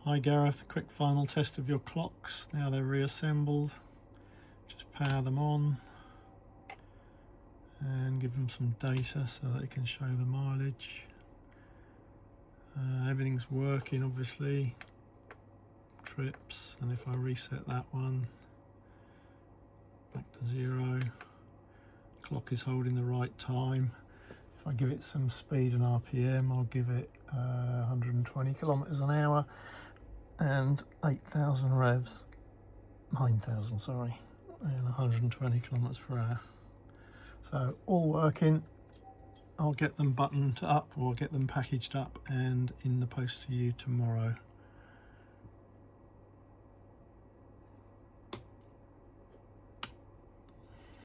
Hi Gareth, quick final test of your clocks. Now they're reassembled. Just power them on and give them some data so they can show the mileage. Everything's working obviously, trips, and if I reset that one back to 0, clock is holding the right time. If I give it some speed and RPM, I'll give it 120 kilometers an hour and 8,000 revs, 9,000 sorry, and 120 kilometers per hour. So all working. I'll get them buttoned up or get them packaged up and in the post to you tomorrow.